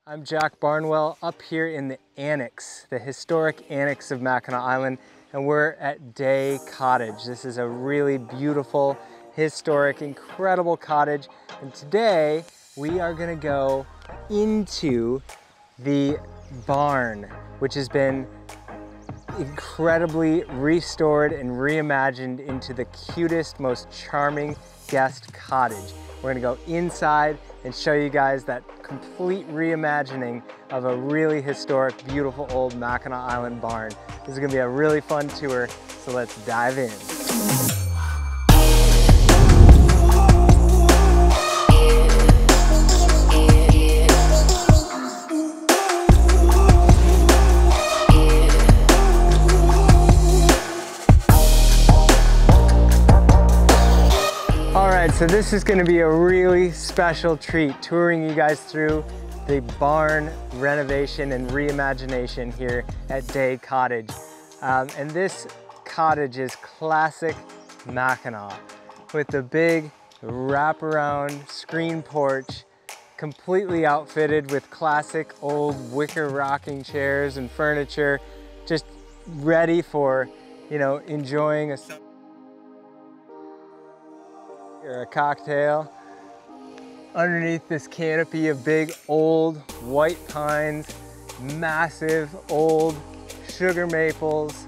I'm Jack Barnwell up here in the annex, the historic annex of Mackinac Island, and we're at Day Cottage. This is a really beautiful, historic, incredible cottage, and today we are gonna go into the barn, which has been incredibly restored and reimagined into the cutest, most charming guest cottage. We're gonna go inside and show you guys that complete reimagining of a really historic, beautiful old Mackinac Island barn. This is gonna be a really fun tour, so let's dive in. So this is going to be a really special treat, touring you guys through the barn renovation and reimagination here at Day Cottage. And this cottage is classic Mackinac with the big wraparound screen porch, completely outfitted with classic old wicker rocking chairs and furniture, just ready for, you know, enjoying or a cocktail underneath this canopy of big old white pines, massive old sugar maples,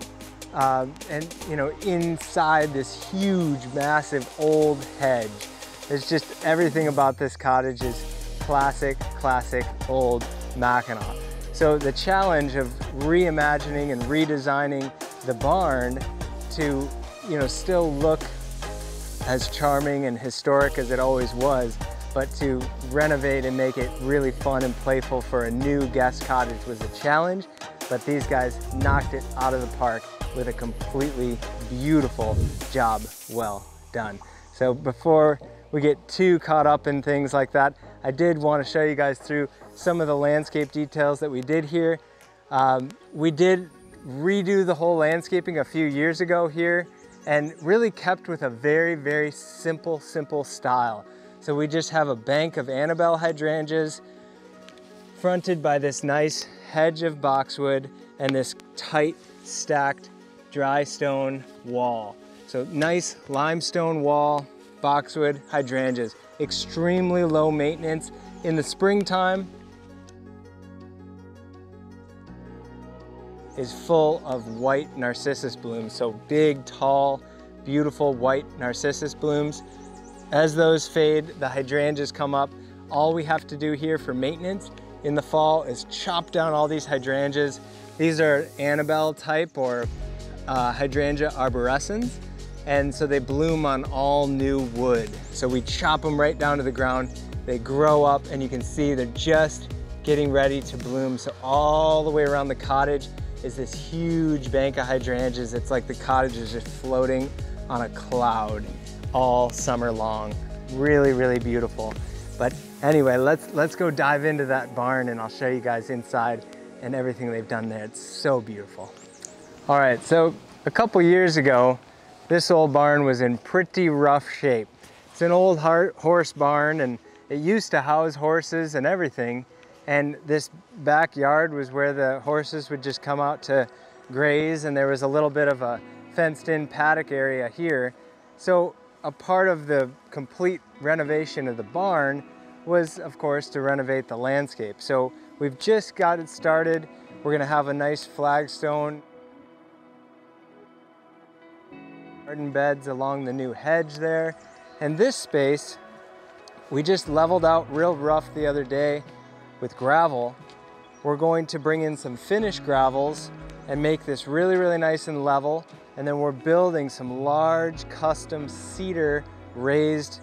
and you know, inside this huge massive old hedge. It's just everything about this cottage is classic old Mackinac. So the challenge of reimagining and redesigning the barn to, you know, still look as charming and historic as it always was, but to renovate and make it really fun and playful for a new guest cottage was a challenge, but these guys knocked it out of the park with a completely beautiful job well done. So before we get too caught up in things like that, I did want to show you guys through some of the landscape details that we did here. We did redo the whole landscaping a few years ago here, and really kept with a very simple style. So we just have a bank of Annabelle hydrangeas fronted by this nice hedge of boxwood and this tight stacked dry stone wall. So nice limestone wall, boxwood hydrangeas, extremely low maintenance. In the springtime, is full of white narcissus blooms. So big, tall, beautiful white narcissus blooms. As those fade, the hydrangeas come up. All we have to do here for maintenance in the fall is chop down all these hydrangeas. These are Annabelle type or hydrangea arborescens. And so they bloom on all new wood. So we chop them right down to the ground. They grow up and you can see they're just getting ready to bloom. So all the way around the cottage is this huge bank of hydrangeas. It's like the cottage is just floating on a cloud all summer long. Really beautiful. But anyway, let's go dive into that barn and I'll show you guys inside and everything they've done there. It's so beautiful. All right, so a couple years ago, this old barn was in pretty rough shape. It's an old horse barn and it used to house horses and everything. And this backyard was where the horses would just come out to graze, and there was a little bit of a fenced-in paddock area here. So a part of the complete renovation of the barn was, of course, to renovate the landscape. So we've just got it started. We're gonna have a nice flagstone garden beds along the new hedge there. And this space, we just leveled out real rough the other day with gravel. We're going to bring in some finished gravels and make this really nice and level. And then we're building some large custom cedar raised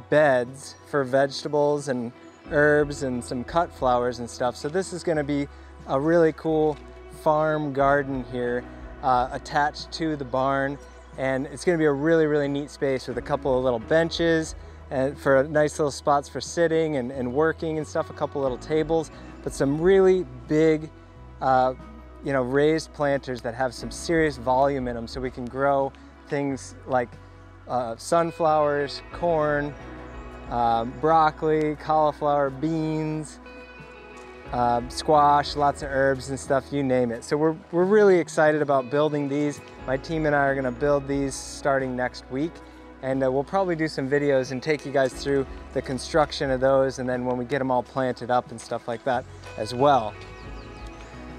beds for vegetables and herbs and some cut flowers and stuff. So this is going to be a really cool farm garden here attached to the barn. And it's going to be a really neat space with a couple of little benches and for nice little spots for sitting and working and stuff, a couple little tables, but some really big, you know, raised planters that have some serious volume in them so we can grow things like sunflowers, corn, broccoli, cauliflower, beans, squash, lots of herbs and stuff, you name it. So we're really excited about building these. My team and I are gonna build these starting next week, and we'll probably do some videos and take you guys through the construction of those, and then when we get them all planted up and stuff like that as well.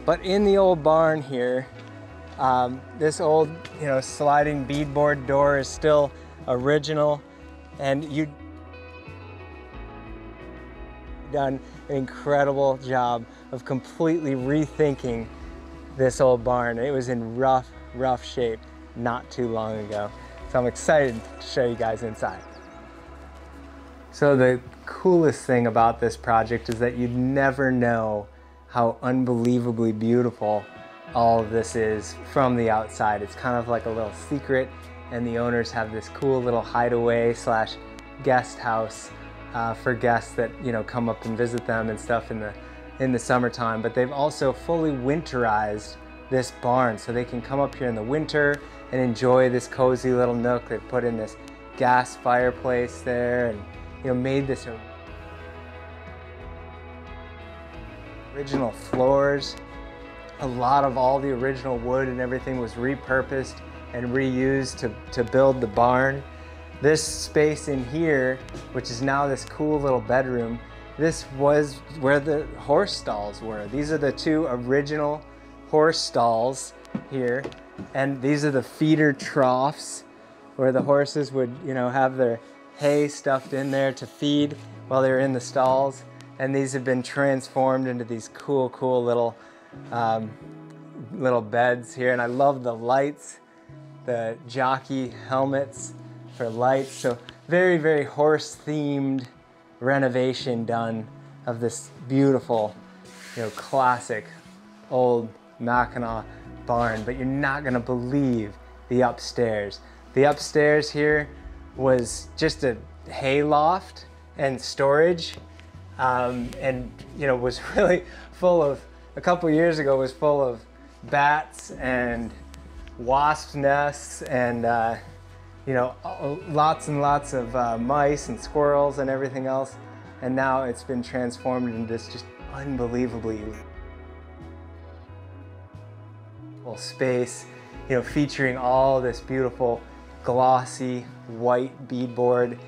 But in the old barn here, this old, sliding beadboard door is still original, and you've done an incredible job of completely rethinking this old barn. It was in rough shape not too long ago. So I'm excited to show you guys inside. So the coolest thing about this project is that you'd never know how unbelievably beautiful all of this is from the outside. It's kind of like a little secret, and the owners have this cool little hideaway slash guest house for guests that come up and visit them and stuff in the summertime. But they've also fully winterized this barn so they can come up here in the winter and enjoy this cozy little nook. They've put in this gas fireplace there, and made this original floors. A lot of all the original wood and everything was repurposed and reused to build the barn. This space in here, which is now this cool little bedroom, this was where the horse stalls were. These are the two original horse stalls here, and these are the feeder troughs where the horses would have their hay stuffed in there to feed while they were in the stalls. And these have been transformed into these cool little beds here. And I love the lights, the jockey helmets for lights. So very horse themed renovation done of this beautiful, classic old Mackinac barn. But you're not gonna believe the upstairs. The upstairs here was just a hay loft and storage, and was really full of, a couple years ago was full of bats and wasp nests and lots and lots of mice and squirrels and everything else. And now it's been transformed into this just unbelievably space, featuring all this beautiful glossy white beadboard.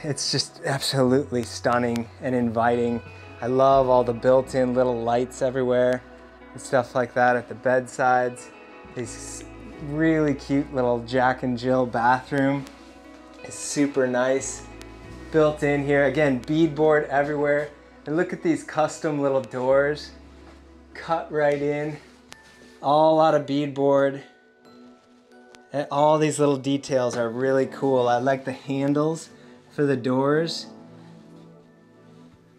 It's just absolutely stunning and inviting. I love all the built-in little lights everywhere and stuff like that at the bedsides. These really cute little Jack and Jill bathroom is super nice. Built in here, again, beadboard everywhere. And look at these custom little doors cut right in, all out of beadboard. And all these little details are really cool. I like the handles for the doors.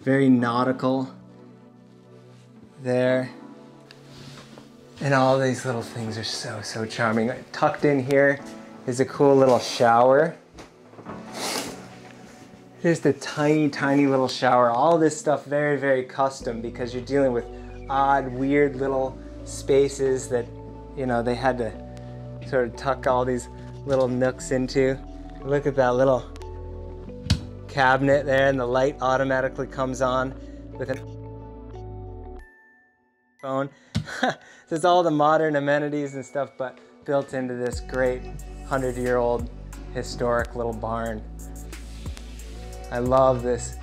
Very nautical there. And all these little things are so charming. Tucked in here is a cool little shower. Just a tiny little shower. All this stuff very custom, because you're dealing with odd, weird little spaces that, they had to sort of tuck all these little nooks into. Look at that little cabinet there, and the light automatically comes on with a phone. So it's all the modern amenities and stuff, but built into this great 100-year-old historic little barn. I love this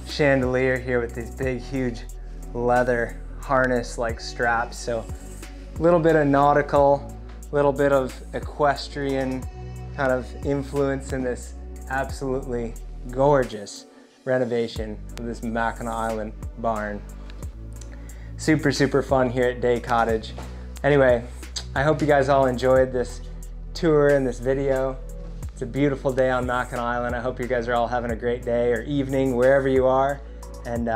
chandelier here with these big, huge leather harness-like straps. So a little bit of nautical, a little bit of equestrian kind of influence in this absolutely gorgeous renovation of this Mackinac Island barn. Super fun here at Day Cottage. Anyway, I hope you guys all enjoyed this tour and this video. It's a beautiful day on Mackinac Island. I hope you guys are all having a great day or evening wherever you are. And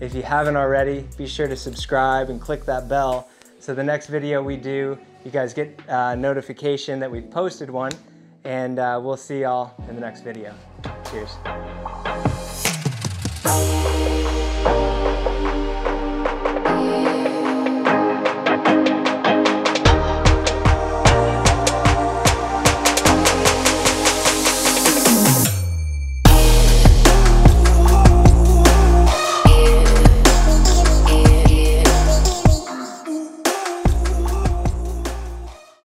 if you haven't already, be sure to subscribe and click that bell so the next video we do, you guys get notification that we've posted one. And we'll see y'all in the next video. Cheers.